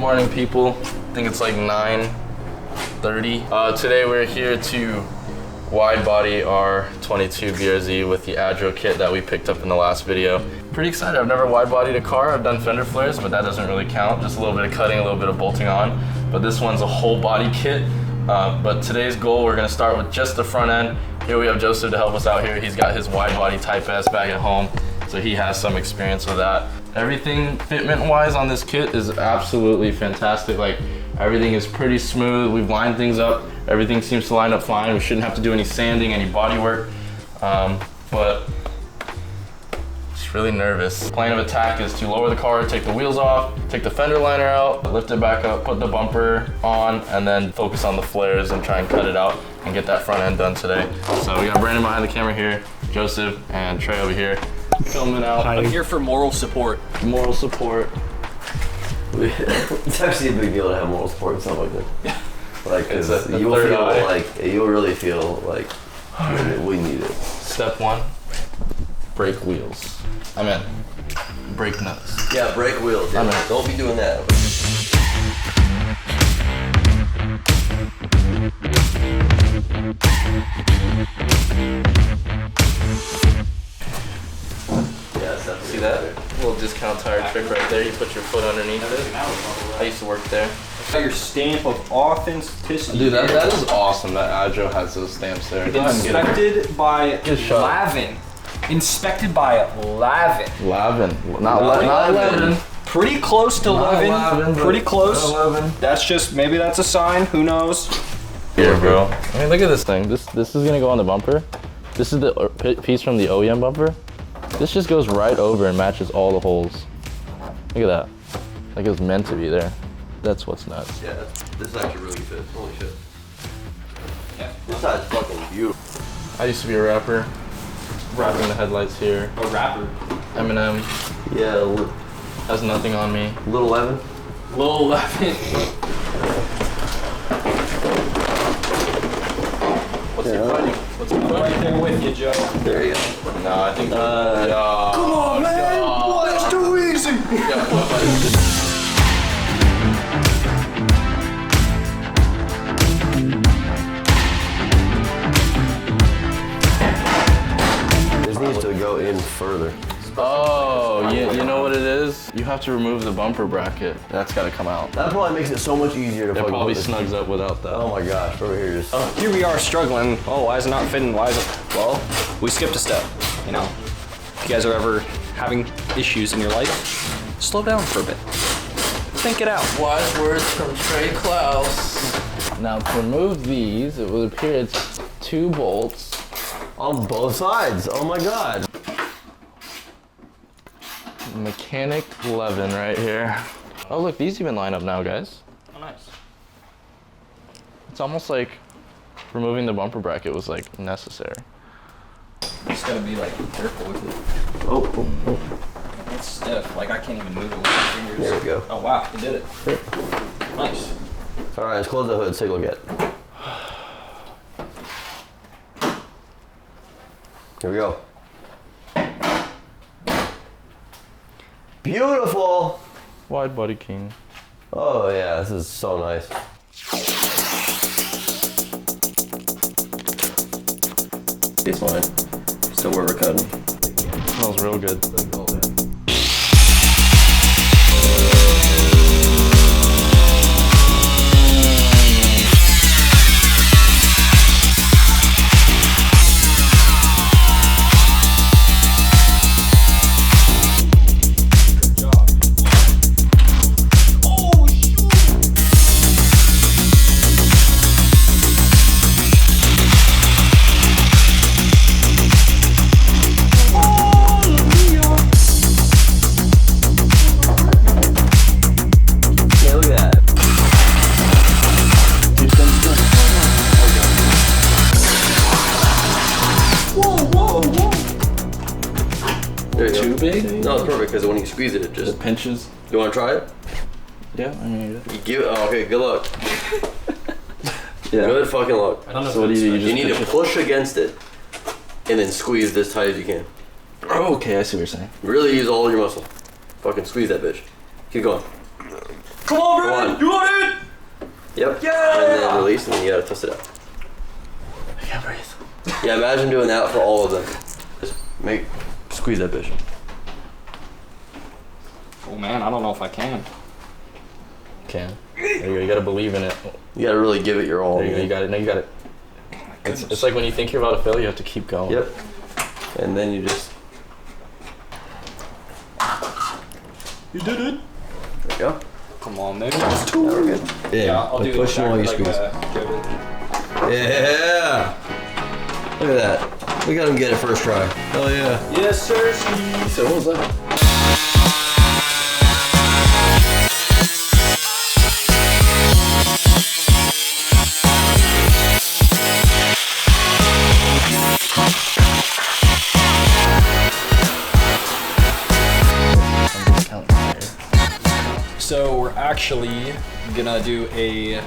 morning, people. I think it's like 9:30. Today we're here to wide body our 22 BRZ with the Adro kit that we picked up in the last video. Pretty excited. I've never wide bodied a car. I've done fender flares, but that doesn't really count. Just a little bit of cutting, a little bit of bolting on. But this one's a whole body kit. But today's goal, we're gonna start with just the front end. Here we have Joseph to help us out here. He's got his wide body Type S back at home, so he has some experience with that. Everything fitment wise on this kit is absolutely fantastic. Like, everything is pretty smooth. We've lined things up. Everything seems to line up fine. We shouldn't have to do any sanding, any body work. But just really nervous. Plan of attack is to lower the car, take the wheels off, take the fender liner out, lift it back up, put the bumper on, and then focus on the flares and try and cut it out and get that front end done today. So we got Brandon behind the camera here, Joseph and Trey over here, filming out. I'm here for moral support. Moral support. It's actually a big deal to have moral support and stuff like that. Yeah. Like, cause you'll really feel like we need it. Step one, brake wheels. I meant brake nuts. Yeah, brake wheels. Yeah. Don't be doing that. See that? Little discount tire trick right there. You put your foot underneath it. I used to work there. Your stamp of authenticity. Dude, that is awesome that Adro has those stamps there. Inspected by Lavin. Inspected by Lavin. Lavin. Not Lavin. Pretty close to Lavin. Pretty close. 11. That's just, maybe that's a sign. Who knows? Here, bro. I mean, look at this thing. This is gonna go on the bumper. This is the piece from the OEM bumper. This just goes right over and matches all the holes. Look at that. Like it was meant to be there. That's what's nuts. Yeah, this is actually really good. Holy shit. Yeah. This side's fucking beautiful. I used to be a rapper. Rapping the headlights here. A rapper. Eminem. Yeah. Has nothing on me. Little Levin. Little Lavin. What's he fighting? What's he fighting? Right there with you, Joe. There you go. No, I think. Come on, man! What? That's too easy! This needs to go in further. Oh, you know what it is? You have to remove the bumper bracket. That's got to come out. That probably makes it so much easier to It fucking probably snugs up without that. Oh my gosh, over here just... Here we are struggling. Oh, why is it not fitting? Why is it? Well, we skipped a step, you know. If you guys are ever having issues in your life, slow down for a bit. Think it out. Wise words from Trey Klaus. Now to remove these, it would appear it's 2 bolts. On both sides, oh my god. Mechanic Levin right here. Oh look, these even line up now, guys. Oh, nice. It's almost like removing the bumper bracket was like necessary. Just gotta be like careful with it. Oh. It's stiff. Like I can't even move it with my fingers. There we go. Oh wow, you did it. Nice. Alright, let's close the hood, take a look at it. Here we go. Beautiful! Wide body king. Oh yeah, this is so nice. It's fine. Still where we're cutting. Smells real good. Too big? No, it's perfect because when you squeeze it, it just pinches. You want to try it? Yeah, I mean. You give it. Oh, okay, good luck. Yeah. Good fucking luck. I don't know. So what do you do? You need to push against it and then squeeze as tight as you can. Oh, okay, I see what you're saying. Really use all your muscle. Fucking squeeze that bitch. Keep going. Come on, Brandon! You want it? Yep. Yeah! And then release, and then you gotta twist it out. I can't breathe. Yeah, imagine doing that for all of them. Just squeeze that bitch. Oh man, I don't know if I can. Can. There you go. You gotta believe in it. You gotta really give it your all. There you go. You got it. No, you got it. It's like when you think you're about to fail, you have to keep going. Yep. And then you just. You did it. There you go. Come on, maybe. Now we're good. Yeah, I'll do push them while you squeeze. Yeah. Look at that. We got him get it first try. Hell yeah. Yes, sir. So what was that? So we're actually gonna do a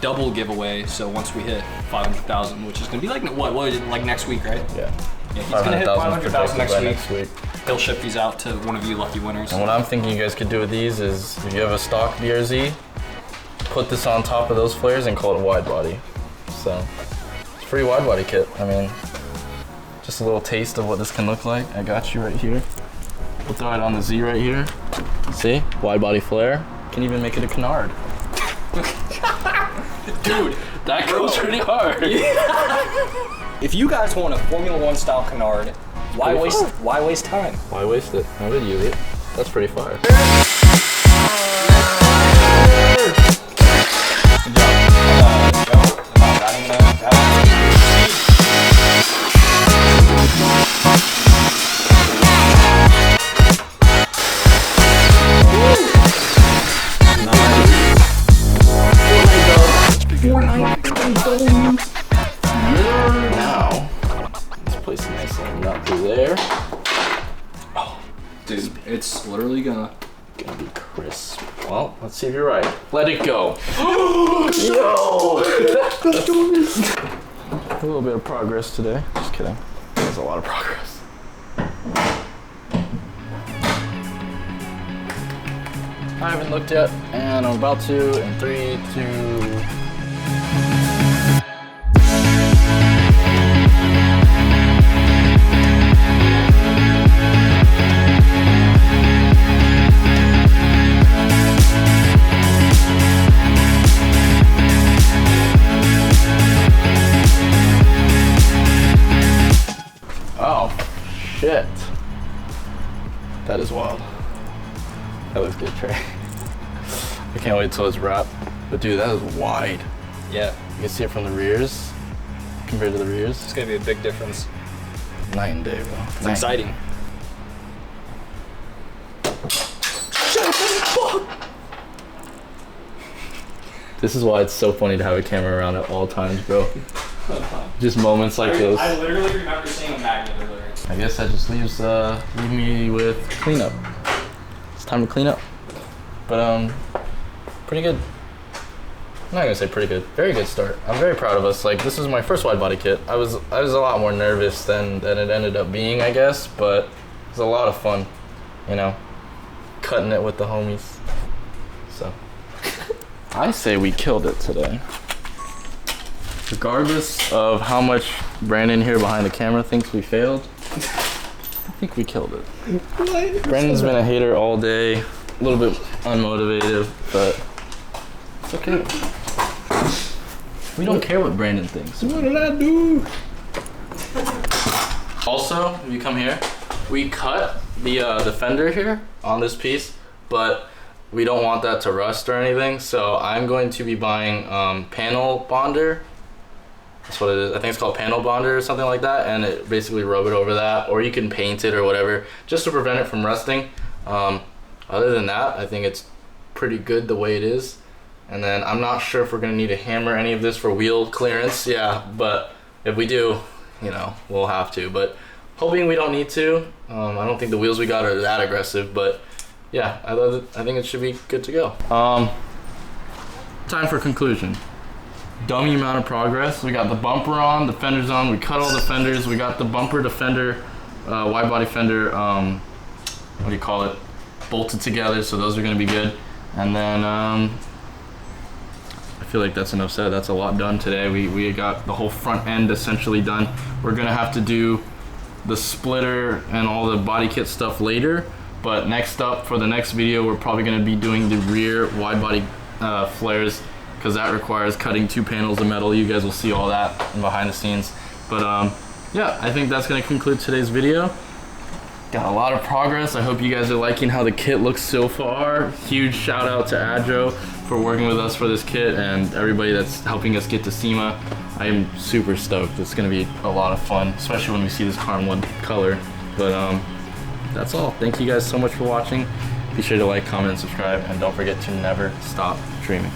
double giveaway. So once we hit 500,000, which is gonna be like what like next week, right? Yeah. Yeah, he's gonna hit 500,000 next week. week. He'll ship these out to one of you lucky winners. And what I'm thinking you guys could do with these is, if you have a stock BRZ, put this on top of those flares and call it wide body. So it's a free wide body kit. I mean, just a little taste of what this can look like. I got you right here. We'll throw it on the Z right here. See? Wide body flare. Can even make it a canard. Dude, That goes pretty hard. if you guys want a Formula One style canard, why waste time? Why waste it? I would use it. That's pretty fire. Now, let's place a nice little nut through there. Oh, dude, it's literally gonna be crisp. Well, let's see if you're right. Let it go. Yo! Let's do this. A little bit of progress today. Just kidding. There's a lot of progress. I haven't looked yet, and I'm about to in 3, 2. Shit. That is wild. That looks good, Trey. I can't wait till it's wrapped. But dude, that is wide. Yeah. You can see it from the rears compared to the rears. It's gonna be a big difference. Night and day, bro. It's exciting. This is why it's so funny to have a camera around at all times, bro. Just moments like those. I literally remember seeing a magnet earlier. I guess that just leaves leave me with cleanup. It's time to clean up. But pretty good. I'm not gonna say pretty good. Very good start. I'm very proud of us. Like, this is my first wide body kit. I was a lot more nervous than it ended up being, I guess, but it was a lot of fun, you know, cutting it with the homies. So I say we killed it today. Regardless of how much Brandon here behind the camera thinks we failed, I think we killed it. Brandon's been a hater all day, a little bit unmotivated, but it's okay. We don't care what Brandon thinks. What did I do? Also, if you come here, we cut the fender here on this piece, but we don't want that to rust or anything, so I'm going to be buying panel bonder. That's what it is. I think it's called panel bonder or something like that, and it basically rub it over that, or you can paint it or whatever, just to prevent it from rusting. Other than that, I think it's pretty good the way it is. And then I'm not sure if we're gonna need to hammer any of this for wheel clearance, yeah, but if we do, you know, we'll have to. But hoping we don't need to. I don't think the wheels we got are that aggressive, but yeah, I think it should be good to go. Time for conclusion. Dummy amount of progress. We got the bumper on, the fenders on, we cut all the fenders, we got the bumper to fender, wide body fender, what do you call it, bolted together, so those are gonna be good. And then I feel like that's enough said. That's a lot done today. We got the whole front end essentially done. We're gonna have to do the splitter and all the body kit stuff later. But next up, for the next video, we're probably gonna be doing the rear wide body flares, because that requires cutting 2 panels of metal. You guys will see all that behind the scenes. But yeah, I think that's gonna conclude today's video. Got a lot of progress. I hope you guys are liking how the kit looks so far. Huge shout out to Adro for working with us for this kit and everybody that's helping us get to SEMA. I am super stoked. It's gonna be a lot of fun, especially when we see this car in one color. But that's all. Thank you guys so much for watching. Be sure to like, comment, and subscribe, and don't forget to never stop dreaming.